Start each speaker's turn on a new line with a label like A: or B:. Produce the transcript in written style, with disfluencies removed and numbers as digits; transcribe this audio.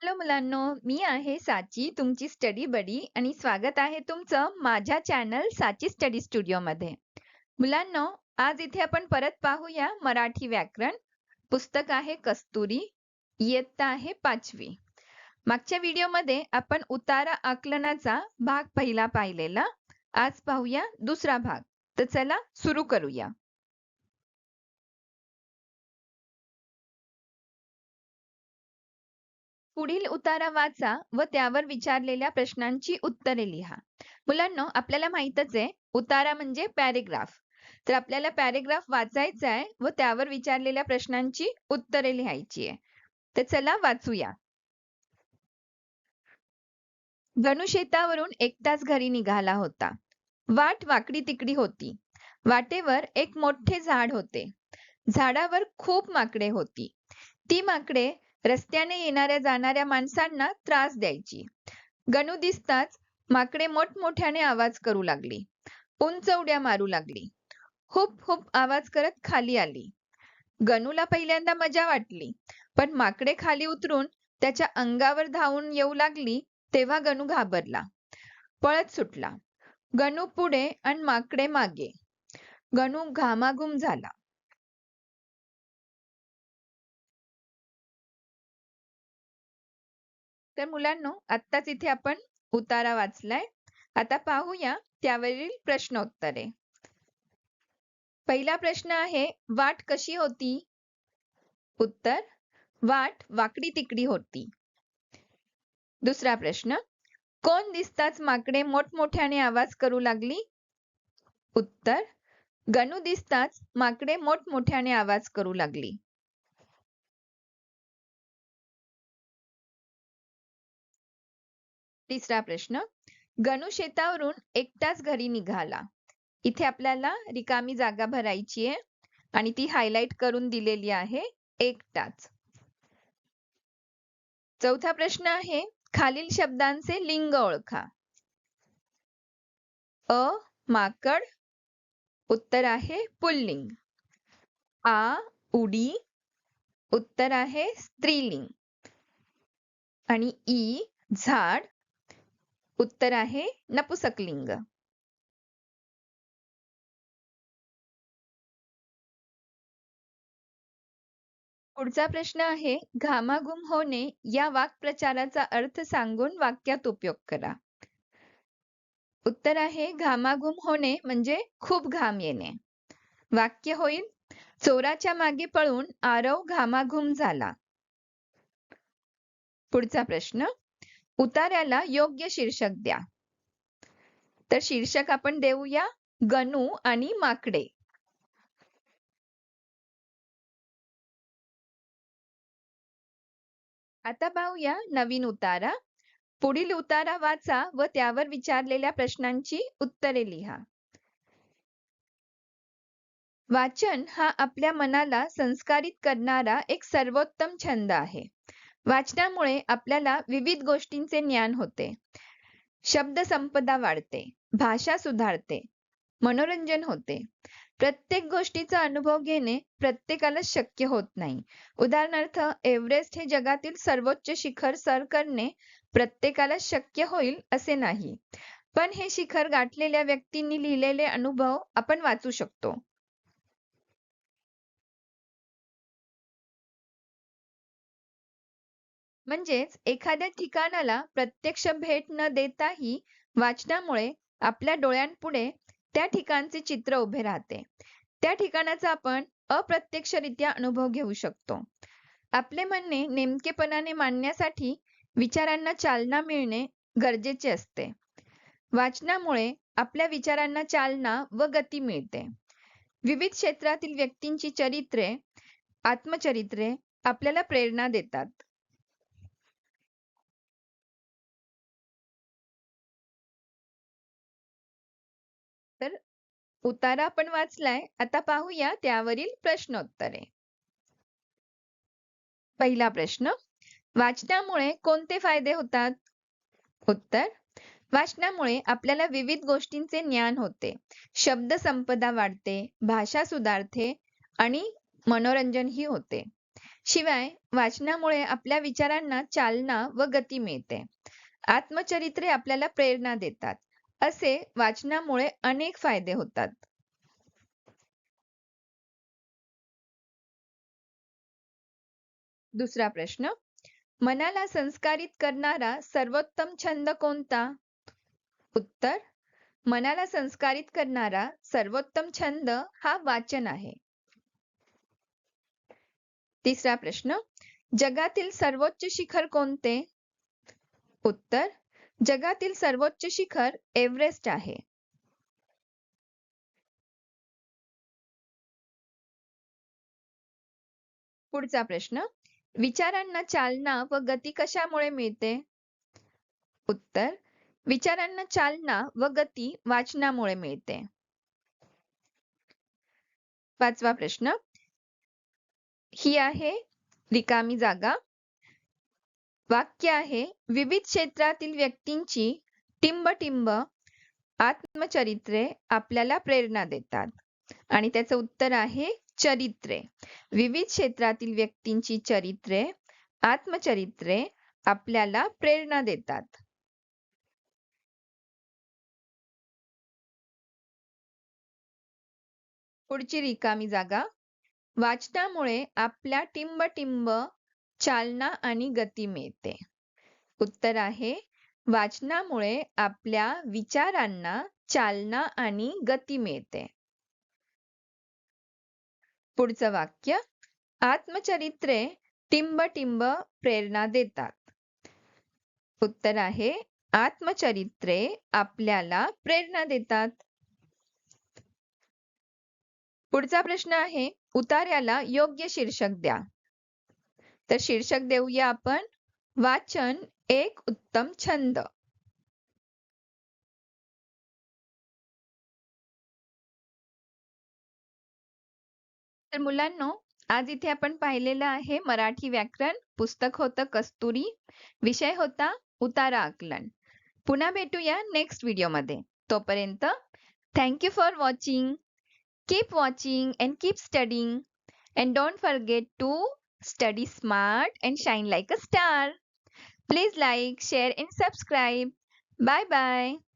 A: Hello मुलांनो, मी आहे साची तुमची स्टडी बडी आणि स्वागत आहे तुमचं माझ्या चॅनल साची स्टडी स्टुडिओमध्ये. मुलांनो, आज इथे आपण परत पाहूया मराठी व्याकरण. पुस्तक आहे कस्तुरी, इयत्ता आहे 5वी. मागच्या व्हिडिओमध्ये आपण उतारा आकलनाचा भाग पहिला पाहिलेला. आज पाहूया दुसरा भाग. तर चला सुरू करूया. पुढील उतारा वाचा व त्यावर विचारलेल्या प्रश्नांची उत्तरे लिहा. मुलांनो, आपल्याला माहीतच आहे उतारा म्हणजे पॅरेग्राफ. तर आपल्याला पॅरेग्राफ वाचायचा आहे व त्यावर विचारलेल्या प्रश्नांची उत्तरे लिहायची आहे. तर चला वाचूया. गणू शेतावरून एकटाच घरी निघाला होता. वाट वाकडी तिकडी होती. वाटेवर एक मोठे झाड होते. झाडावर खूप माकडे होती. ती माकडे रस्त्याने येणाऱ्या जाणाऱ्या माणसांना त्रास द्यायची. गणू दिसताच माकडे मोठमोठ्याने आवाज करू लागली. उंच उड्या मारू लागली. हुप हुप आवाज करत खाली आली. गणूला पहिल्यांदा मजा वाटली, पण माकडे खाली उतरून त्याच्या अंगावर धावून येऊ लागली तेव्हा गणू घाबरला. पळत सुटला. गणू पुढे आणि माकडे मागे. गणू घामाघूम झाला. तर मुलांनो, आत्ताच इथे आपण उतारा वाचलाय. आता पाहूया त्यावरील प्रश्नोत्तरे. पहिला प्रश्न आहे, वाट कशी होती? उत्तर, वाट वाकडी तिकडी होती. दुसरा प्रश्न, कोण दिसताच माकडे मोठमोठ्याने आवाज करू लागली? उत्तर, गणू दिसताच माकडे मोठमोठ्याने आवाज करू लागली. तिसरा प्रश्न, गणू शेतावरून एकटाच घरी निघाला. इथे आपल्याला रिकामी जागा भरायची आहे आणि ती हायलाइट करून दिलेली आहे, एकटाच. चौथा प्रश्न आहे, खालील शब्दांचे लिंग ओळखा. अ, माकड. उत्तर आहे पुल्लिंग. आ, उडी. उत्तर आहे स्त्रीलिंग. आणि ई, झाड. उत्तर आहे नपुसकलिंग. पुढचा प्रश्न आहे, घामाघूम होणे या वाक्प्रचाराचा अर्थ सांगून वाक्यात उपयोग करा. उत्तर आहे, घामाघूम होणे म्हणजे खूप घाम येणे. वाक्य होईल, चोराच्या मागे पळून आरव घामाघूम झाला. पुढचा प्रश्न, उतार्याला योग्य शीर्षक द्या. तर शीर्षक आपण देऊया गणू आणि माकडे. आता पाहूया नवीन उतारा. पुढील उतारा वाचा व त्यावर विचारलेल्या प्रश्नांची उत्तरे लिहा. वाचन हा आपल्या मनाला संस्कारित करणारा एक सर्वोत्तम छंद आहे. वाचनामुळे आपल्याला विविध गोष्टींचे ज्ञान होते. शब्दसंपदा वाढते, भाषा सुधारते, मनोरंजन होते. प्रत्येक गोष्टीचा अनुभव घेणे प्रत्येकाला शक्य होत नाही. उदाहरणार्थ, एव्हरेस्ट हे जगातील सर्वोच्च शिखर सर करणे प्रत्येकाला शक्य होईल असे नाही. पण हे शिखर गाठलेल्या व्यक्तींनी लिहिलेले अनुभव आपण वाचू शकतो. म्हणजेच एखाद्या ठिकाणाला प्रत्यक्ष भेट न देताही वाचनामुळे आपल्या डोळ्यांपुढे त्या ठिकाणचे चित्र उभे राहते. त्या ठिकाणाचा आपण अप्रत्यक्षरित्या अनुभव घेऊ शकतो. आपले म्हणणे नेमकेपणाने मांडण्यासाठी विचारांना चालना मिळणे गरजेचे असते. वाचनामुळे आपल्या विचारांना चालना व गती मिळते. विविध क्षेत्रातील व्यक्तींची चरित्रे, आत्मचरित्रे आपल्याला प्रेरणा देतात. तर उतारा आपण वाचलाय. आता पाहूया त्यावरील प्रश्नोत्तरे. पहिला प्रश्न, वाचनामुळे कोणते फायदे होतात? उत्तर, वाचनामुळे आपल्याला विविध गोष्टींचे ज्ञान होते. शब्दसंपदा वाढते, भाषा सुधारते आणि मनोरंजनही होते. शिवाय वाचनामुळे आपल्या विचारांना चालना व गती मिळते. आत्मचरित्रे आपल्याला प्रेरणा देतात. असे वाचनामुळे अनेक फायदे होतात. दुसरा प्रश्न, मनाला संस्कारित करणारा सर्वोत्तम छंद कोणता? उत्तर, मनाला संस्कारित करणारा सर्वोत्तम छंद हा वाचन आहे. तिसरा प्रश्न, जगातील सर्वोच्च शिखर कोणते? उत्तर, जगातील सर्वोच्च शिखर एव्हरेस्ट आहे. पुढचा प्रश्न, विचारांना चालना व गती कशामुळे मिळते? उत्तर, विचारांना चालना व गती वाचनामुळे मिळते. पाचवा प्रश्न, ही आहे रिकामी जागा. वाक्य आहे, विविध क्षेत्रातील व्यक्तींची टिंबटिंब आत्मचरित्रे आपल्याला प्रेरणा देतात. आणि त्याचं उत्तर आहे चरित्रे. विविध क्षेत्रातील व्यक्तींची चरित्रे, आत्मचरित्रे आपल्याला प्रेरणा देतात. पुढची रिकामी जागा, वाचनामुळे आपल्या टिंबटिंब चालना आणि गती मिळते. उत्तर आहे, वाचनामुळे आपल्या विचारांना चालना आणि गती मिळते. पुढचं वाक्य, आत्मचरित्रे टिंबटिंब प्रेरणा देतात. उत्तर आहे, आत्मचरित्रे आपल्याला प्रेरणा देतात. पुढचा प्रश्न आहे, उतार्याला योग्य शीर्षक द्या. तर शीर्षक देऊया आपण, वाचन एक उत्तम छंद. तर मुलांनो, आज इथे आपण पाहिलेलं आहे मराठी व्याकरण. पुस्तक होतं कस्तुरी, विषय होता उतारा आकलन. पुन्हा भेटूया नेक्स्ट व्हिडिओमध्ये. तोपर्यंत thank you for watching. Keep watching and keep studying. And don't forget to study smart and shine like a star. Please like, share and subscribe. Bye bye.